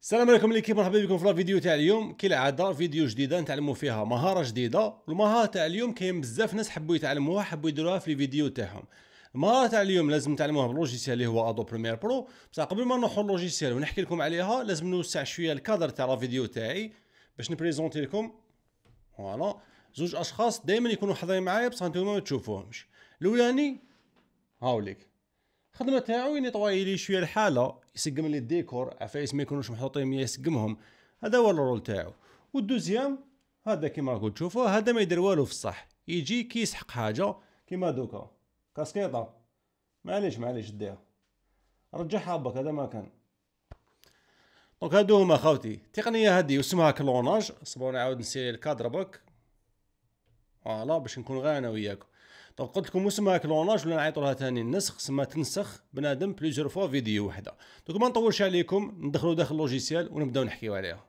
السلام عليكم ليكيب، مرحبا بكم في لا فيديو تاع اليوم. كالعاده فيديو جديده نتعلموا فيها مهاره جديده. والمهاره تاع اليوم كاين بزاف ناس حبوا يتعلموها، حبوا يديروها في الفيديو تاعهم. المهاره تاع اليوم لازم نتعلموها باللوجيسيال اللي هو ادو بريمير برو. بصح قبل ما نروحوا للوجيسيال ونحكي لكم عليها لازم نوسع شويه الكادر تاع لا فيديو تاعي باش نبريزونتي لكم. فوالا زوج اشخاص دائما يكونوا حاضرين معايا بصح نتوما ما تشوفوهمش. الاولاني هاوليك الخدمه تاعو ينيطواي لي شويه الحاله، يسقم لي الديكور، عفايس ما يكونوش محطوطين يسقمهم، هذا هو الرول تاعو. والدوزيام هذا كيما راكم تشوفوا، هذا ما يدير والو في الصح، يجي كي يسحق حاجه كيما دوكا كاسكيطه. معليش ديها رجعها باك، هذا ما كان. دونك هادو هما خاوتي التقنيه هذه اسمها كلوناج. صبروا نعاود نسير الكادر باك فوالا باش نكون غير انا وياكم. دونك قلت لكم اسمها كلوناج ولا نعيطوا لها ثاني النسخ، سما تنسخ بنادم بليزيور فوا فيديو وحده. دونك ما نطولش عليكم، ندخلوا داخل اللوجيسيال ونبداو نحكيو عليها.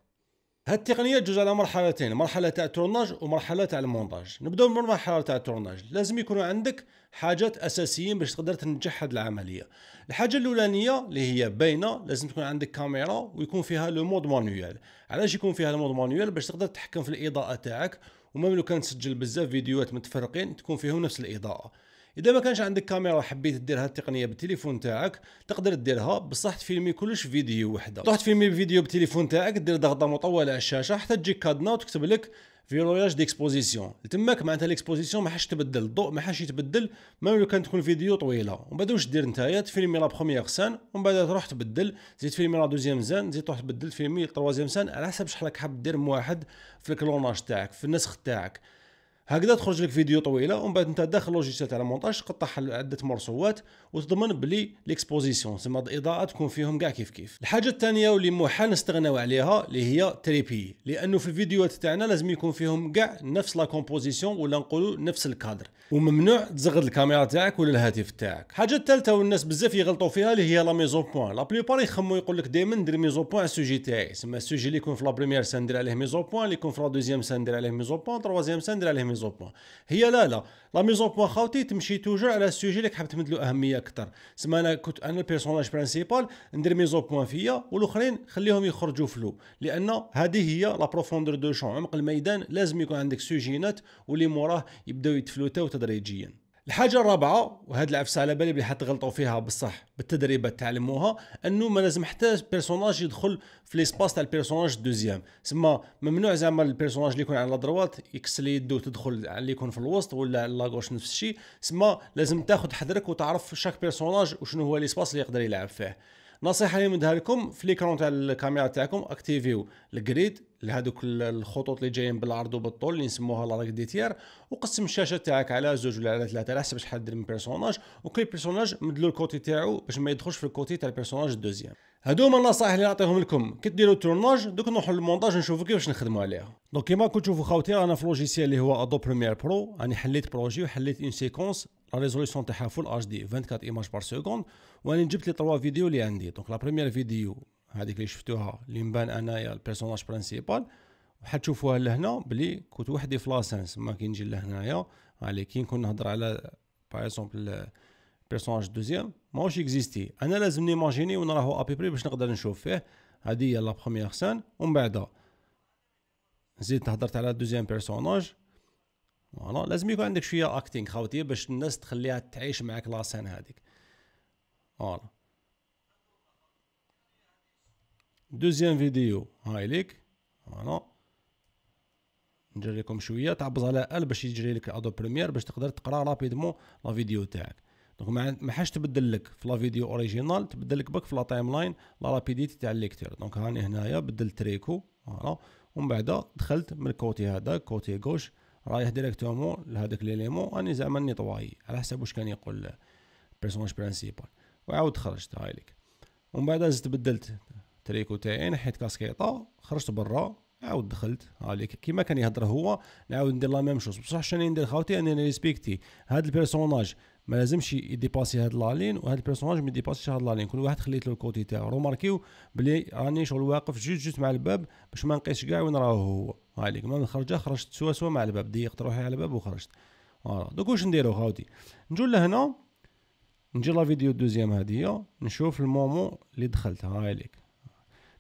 هاد التقنيه تجوز على مرحلتين، مرحله تاع التورناج ومرحله تاع المونتاج. نبداو من المرحله تاع التورناج. لازم يكونوا عندك حاجات اساسيين باش تقدر تنجح هاد العمليه. الحاجه الاولانيه اللي هي باينه، لازم تكون عندك كاميرا ويكون فيها لو مود مانويال. علاش يكون فيها المود مانويال؟ باش تقدر تتحكم في الاضاءه تاعك، ومام لو كان تسجل بزاف فيديوهات متفرقين تكون فيهم نفس الاضاءه. اذا ما كانش عندك كاميرا وحبيت دير هاد التقنيه بالتليفون تاعك تقدر ديرها، بصح تفيلمي كلش فيديو وحده. تروح تفيلمي فيديو بالتليفون تاعك، دير ضغطه مطوله على الشاشه حتى تجيك كادنا وتكتب لك فيروياج ديكسبوزيسيون. تماك معناتها ليكسبوزيسيون ما حاش تبدل، الضوء ما حاش يتبدل ميم لو كان تكون فيديو طويله. ومن بعد واش دير نتايا؟ تفيلمي لا بروميير سان ومن بعد تروح تبدل، تزيد تفيلمي لا دوزيام سان، تزيد تروح تبدل تفيلمي التروازيام سان على حسب شحال راك حاب دير موحد في الكلوناج تاعك في النسخ تاعك. هكذا تخرج لك فيديو طويله ومن بعد انت داخل لوجيسيال تاع المونتاج قطعها لعده مرسومات وتضمن بلي ليكسبوزيسيون سما الاضاءه تكون فيهم كاع كيف. الحاجه الثانيه واللي محال نستغناو عليها اللي هي تريبي، لانه في الفيديوهات تاعنا لازم يكون فيهم كاع نفس لا كومبوزيسيون ولا نقولوا نفس الكادر، وممنوع تزغد الكاميرا تاعك ولا الهاتف تاعك. الحاجه الثالثه والناس بزاف يغلطوا فيها اللي هي لا ميزون بوين. لا بليبار يخموا يقول لك دائما ندير ميزون بوين على السوجي تاعي، سما السوجي اللي يكون في لا بريمير سان ندير عليه ميزون بوين، اللي يكون في لا دوزيام سان ندير عليه ميزون بوين، تروازيام سان ندير عليه ميزون بوين. هي لا لا ميزون بوين خاوتي تمشي توجور على السوجي اللي حاب تمد له اهميه اكثر. سما انا كنت انا البيرسوناج برينسيبال ندير ميزون بوين فيا والاخرين خليهم يخرجوا فلو، لان هذه هي لا بروفوندور دو شون، عمق الميدان. لازم يكون عندك سوجينات واللي موراه يبداو يتفلوتاو تدريجيا. الحاجه الرابعه وهاد العفسه على بالي بلي حتغلطوا فيها بصح بالتدريبات تعلموها، انه ما لازم حتى بيرسوناج يدخل في ليسباس تاع البيرسوناج الدوزيام. سما ممنوع زعما البيرسوناج اللي يكون على الدروات يكسل يدو تدخل على اللي يكون في الوسط ولا على لاغوش نفس الشيء. سما لازم تاخذ حذرك وتعرف شاك بيرسوناج وشنو هو ليسباس اللي يقدر يلعب فيه. نصيحه اللي نديها لكم في ليكرون تاع الكاميرا تاعكم اكتيفيو الجريد لهذوك الخطوط اللي جايين بالعرض وبالطول اللي نسموها لا ريغديتير، وقسم الشاشه تاعك على زوج ولا على ثلاثه على حسب شحال دير من بيرسوناج، وكل بيرسوناج مدلو الكوتي تاعو باش ما يدخلش في الكوتي تاع البيرسوناج الدوزيام. هادو هما النصائح اللي نعطيهم لكم كي ديروا التورناج. دوك نروحوا للمونتاج نشوفوا كيفاش نخدموا عليها. دونك كيما راكم تشوفوا خوتي انا في لوجيسيال اللي هو ادو بريمير برو راني حليت بروجي وحليت اون سيكونس لا ريزوليسيون تاعها فول اتش دي 24 ايماج بار سكوند، واني جبت لي 3 فيديو اللي عندي. دونك لا بريمير فيديو هذيك اللي شفتوها اللي مبان انايا البيرسوناج برينسيبال، وحتشوفوها لهنا بلي كنت وحدي في لاسانس ما كي نجي لهنايا على كي نكون نهضر على باغ اكزومبل بيرسوناج دوزيام ماهوش اكزيستي، انا لازم نيماجيني ونراهو ابيبري باش نقدر نشوف فيه. هذه هي لا بروميير سان، ومن بعد زيد هضرت على دوزيام بيرسوناج. فوالا لازم يكون عندك شويه اكتينغ خاوتي باش الناس تخليها تعيش معك لاسان هذيك. فوالا دوزيام فيديو هاي ليك. فوالا نجري لكم شويه تعبز على ال باش يجري لك ادو بريمير باش تقدر تقرا رابيدمون لا فيديو تاعك. دونك ما حاش تبدل لك في لا فيديو اوريجينال، تبدل لك بك في لا تايم لاين لا رابيديتي تاع الليكتور. دونك هاني هنايا بدلت تريكو فوالا، ومن بعد دخلت من الكوتي هذا كوتي غوش رايح ديريكتومون لهذاك ليليمون راني زعما نيطواي على حسب واش كان يقول بيرسوناج برينسيبال، وعاود خرجت هاي لك. ومن بعد زدت بدلت تريكو تاعي نحيت كاسكيطه خرجت برا عاود دخلت هاليك كيما كان يهضر هو نعاود ندير لا ميم شوز. بصح شنو ندير خاوتي اني ريسبكتي هاد البيرسوناج ما لازمش يديباسي هاد لالين وهاد البيرسوناج ما يديباسيش هاد لالين، كل واحد خليت له الكوتي تاعو. روماركيو بلي راني شغل واقف جوج مع الباب باش ما نقيسش كاع وين راهو هو هاليك. ما نخرجه خرجت سوا مع الباب، ضيقت روحي على الباب وخرجت. فوالا دوك واش نديرو خاوتي؟ نجو لهنا نجي لا فيديو دوزيام هادية نشوف المومون اللي دخلت هاي ليك.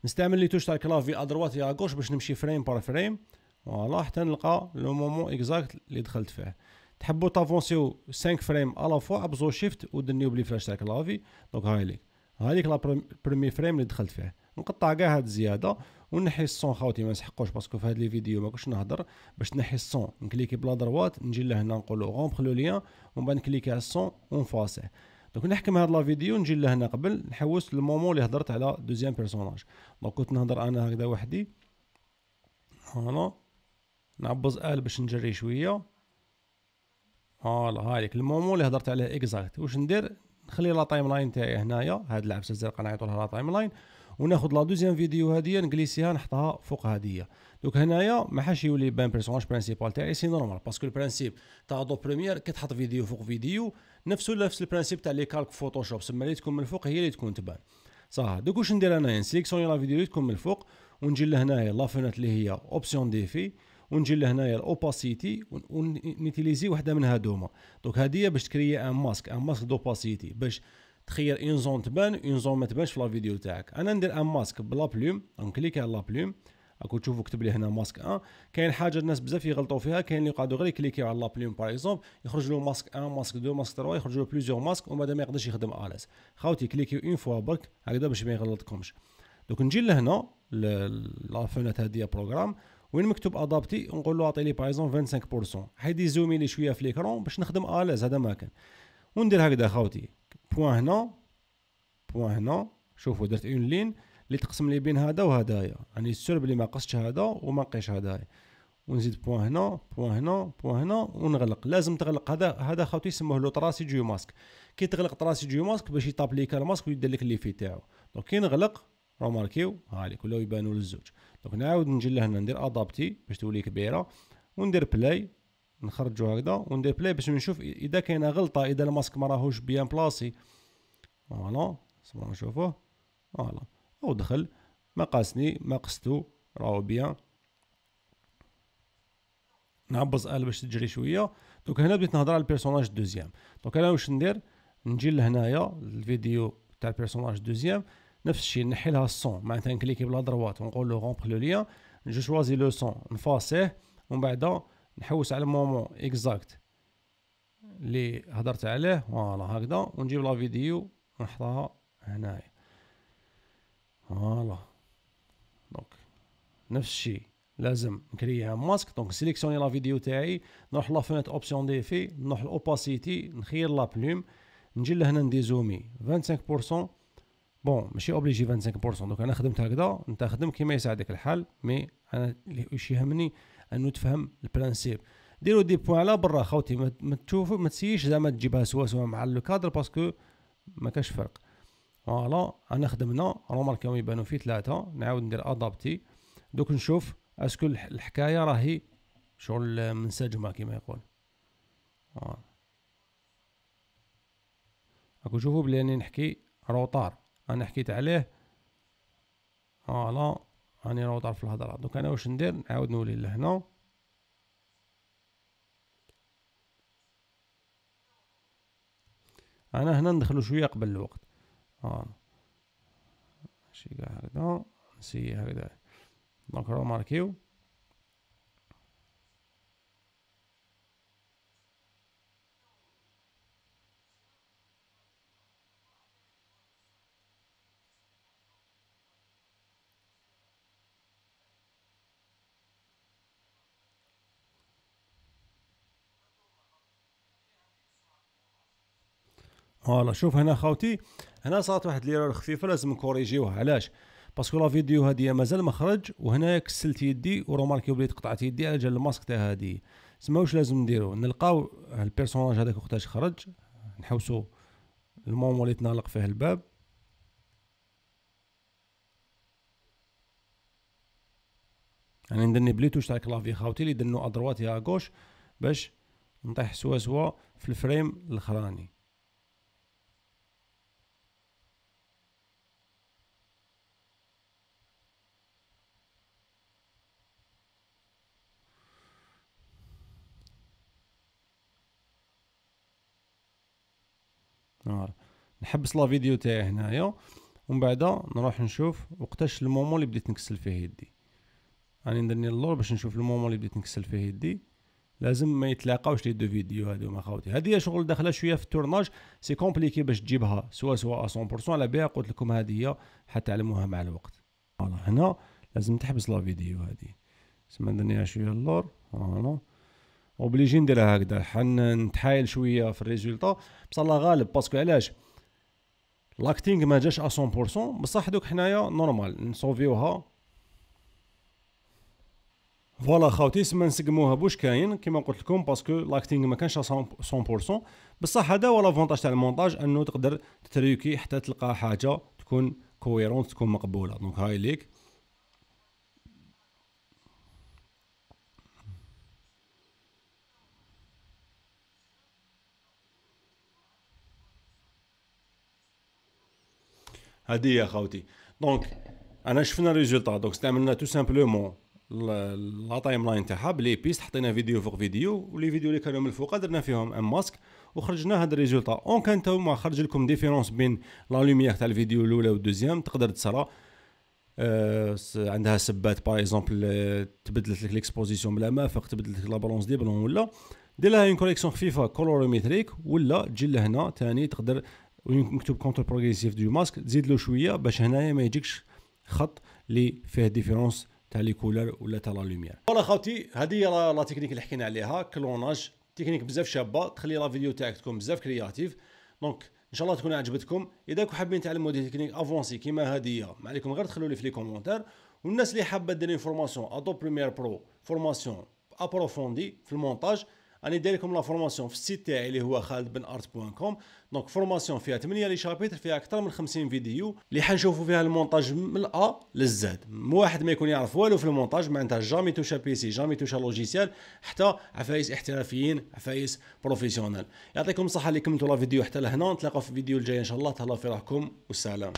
نستعمل لي توش تاع الكلافي ادروات يا غوش باش نمشي فريم بار فريم، فوالا حتى نلقى لو مومون اكزاكت اللي دخلت فيه. تحبوا تافونسيو 5 فريم الا فوا ابزو شيفت ودنيو بلي فلاش تاع الكلافي. دونك هايليك لا برومي فريم اللي دخلت فيه. نقطع كاع هاد الزياده ونحي الصون خاوتي ما نسحقوش باسكو في هاد لي فيديو ما كنتش نهضر. باش نحي الصون نكليكي بلا دروات نجي لهنا نقول له غومبر لو ليان ومن بعد نكليكي على الصون ونفاسيه. دونك نحكم هاد لا فيديو نجي لهنا قبل نحوس المومون اللي هضرت على دوزيام بيرسوناج. دونك كنت نهضر انا هكذا وحدي، فوالا نعبز باش نجري شويه. فوالا هايليك المومون اللي هضرت عليه اكزاكت. واش ندير؟ نخلي لا تايم لاين تاعي هنايا، هاد العبسه الزرقاء نعيطوا لها لا تايم لاين، وناخذ لا دوزيام فيديو هادية نجليسيها نحطها فوق هادية. دوك هنايا ما حاش يولي بان بيرسوناج برينسيبال تاعي سي نورمال، باسكو البرانسيب تاع دو بريمير كي تحط فيديو فوق فيديو نفس البرانسيب تاع لي كالك فوتوشوب، سما اللي تكون من الفوق هي اللي تكون تبان صح. دوك واش ندير انايا؟ نسيليكسيوني لا فيديو اللي تكون من الفوق ونجي لهنايا لا فونت اللي هي اوبسيون ديفي، ونجي لهنايا الاوباسيتي ونيتيليزي وحده من هادوما. دونك هاديه باش تكري ان ماسك دوباسيتي باش تخير اون زون تبان اون زون ما تبانش في لا فيديو تاعك. انا ندير ان ماسك بلا بلوم، نكليكي على لا بلوم راكو تشوفوا كتب لي هنا ماسك 1. كاين حاجه الناس بزاف يغلطوا فيها، كاين اللي يقعدوا غير يكليكيو على لا بلوم باغ اكزومبل يخرج له ماسك 1 ماسك 2 ماسك 3 يخرج له بليزيور ماسك ومادا ما يقدرش يخدم الاس. خاوتي كليكيو اون فوا برك هكذا باش ما يغلطكمش. دوك نجي لهنا لا فونت هاديه بروغرام وين مكتوب ادابتي نقول له اعطي لي باغ اكزومبل 25%، حيدي زومي لي شويه في ليكرون باش نخدم الاز. هذا ما كان وندير هكذا خاوتي بوين هنا بوين هنا. شوفوا درت اون لين اللي تقسم لي بين هذا وهدايا، راني سور بلي ما قصتش هذا وما نقيش هدايا. ونزيد بوين هنا بوين هنا بوين هنا ونغلق. لازم تغلق هذا خاوتي يسموه لو تراسي جيو ماسك. كي تغلق تراسي جيو ماسك باش يطابليكا الماسك ويدير لك اللي فيه تاعو. دونك كي نغلق رماركيو هاليك ولاو يبانوا للزوج. دونك نعاود نجي لهنا ندير ادابتي باش تولي كبيره وندير بلاي نخرجوا هكذا وندير بلاي باش نشوف اذا كاينه غلطه، اذا الماسك ما راهوش بيان بلاصي. فوالا صبروا نشوفوه. فوالا او دخل ما قاسني ما قستو راهو بيان. نعبز باش تجري شويه. دونك هنا بديت نهضر على البيرسوناج دوزيام. دونك انا واش ندير؟ نجي لهنايا الفيديو تاع البيرسوناج دوزيام نفس الشيء نحي لها الصون، معناتها نكليكي بلا دروات ونقول له غومبر لو ليان، نجي شوازي لو صون نفاسيه ومن بعد نحوس على المومون اكزاكت اللي هضرت عليه. فوالا هكذا ونجيب لا فيديو ونحطها هنايا. فوالا دونك نفس الشيء لازم نكريها ماسك. دونك سيليكسيوني لا فيديو تاعي، نروح لا فونت اوبسيون ديفي، نروح الاوباسيتي، نخير لا بلوم، نجي لهنا نديزومي 25%. بون ماشي اوبليجي 25%. دونك انا خدمت هكذا، انت خدم كيما يساعدك الحال، مي انا اللي واش يهمني انه تفهم البرانسيب. ديروا دي بوين على برا خاوتي، ما تشوفوا ما تسييش زعما تجيبها سوا مع لو كادر باسكو ما كاش فرق. فوالا انا خدمنا روماركيو يبانوا فيه 3. نعاود ندير ادابتي. دوك نشوف اسكو الحكايه راهي شغل منسجمه كيما يقول. راكو شوفوا بلي راني نحكي روطار، انا حكيت عليه. فوالا راني روطار في الهضره. دوك انا واش ندير؟ نعاود نولي لهنا. انا هنا ندخلو شويه قبل الوقت. ماشي كاع هكذا، نسي هكذا. دونك روماركيو فوالا. شوف هنا خاوتي، هنا صارت واحد ليرور خفيفه لازم نكوريجيوها. علاش؟ باسكو لا فيديو هاديه مازال ما خرج وهنايا كسلت يدي وروماركيو بليت قطعت يدي على جال الماسك تاع هادي. سما واش لازم نديرو؟ نلقاو البيرسوناج هذاك وقتاش خرج، نحوسو المومون اللي تنغلق فيه الباب. يعني ندني بليتوش تاع الكلافي خاوتي اللي دنو ادروات يا غوش باش نطيح سوا في الفريم الاخراني. نحبس لا فيديو تاعي هنايا ومن بعد نروح نشوف وقتاش المومون اللي بديت نكسل فيه يدي. راني ندير اللور باش نشوف المومون اللي بديت نكسل فيه يدي. لازم ما يتلاقاوش لي دو فيديو هادو ما خاوتي. هذه هي شغل داخله شويه في التورناج، سي كومبليكي باش تجيبها سوا 100%. على بها قلت لكم هذه هي حتعلموها مع الوقت. فوالا هنا لازم تحبس لا فيديو هذه، سما درنيها شويه اللور. فوالا اوبليجي نديرها هكذا، نتحايل شويه في الريزولطا، بصح الله غالب. باسكو علاش لاكتينغ ما جاش 100%، بصح دوك حنايا نورمال نصوفيوها. فوالا خاوتي، سما نسقموها بوش كاين كيما قلت لكم، باسكو لاكتينغ ما كانش 100%. بصح هذا هو لافونتاج تاع المونتاج، انه تقدر تتريكي حتى تلقى حاجه تكون كويرونت، تكون مقبوله. دونك هاي ليك. هذه يا خاوتي. دونك انا شفنا الريزولطا. دونك استعملنا تو سامبلومون لا تايم لاين تاعها بلي بيست، حطينا فيديو فوق فيديو، ولي فيديو اللي كانوا من الفوق درنا فيهم ان ماسك وخرجنا هذا الريزولطا. اون كان نتوما خرج لكم ديفيرونس بين لا لوميير تاع الفيديو الاولى والدوزيام، تقدر تصرا عندها سبات باغ اكزومبل، تبدلت لك ليكسبوزيسيون بلا ما فوق، تبدلت لك لا بالونس دي بلون، ولا دير لها اون كوريكسيون خفيفه كولوريمتريك، ولا تجي لهنا ثاني تقدر مكتوب كونتر بروغريسيف دو ماسك، تزيد له شويه باش هنايا ما يجيكش خط اللي فيه ديفيرونس تاع لي كولور ولا تاع لا لوميير. فوالا خاوتي، هذه هي لا تكنيك اللي حكينا عليها، كلوناج. تكنيك بزاف شابه، تخلي لا فيديو تاعك تكون بزاف كرياتيف. دونك ان شاء الله تكون عجبتكم. اذا كنتم حابين تعلموا دي تكنيك افونسي كيما هذه، ما عليكم غير تخلوا لي في لي كومونتير. والناس اللي حابه دير فورماسيون ادوب بريمير برو، فورماسيون ابروفوندي في المونتاج، راني داير لكم لا فورماسيون في السيت تاعي اللي هو khalidbenart.com. دونك فورماسيون فيها 8 لي شابيتر، فيها اكثر من 50 فيديو اللي حنشوفوا فيها المونتاج من الأ للزاد. واحد ما يكون يعرف والو في المونتاج، معناتها جامي توشا بيسي، جامي توشا لوجيسيال، حتى عفايس احترافيين، عفايس بروفيسيونيل. يعطيكم الصحه اللي كملتوا لا فيديو حتى لهنا. نتلاقاو في الفيديو الجاي ان شاء الله. تهلاو في روحكم والسلام.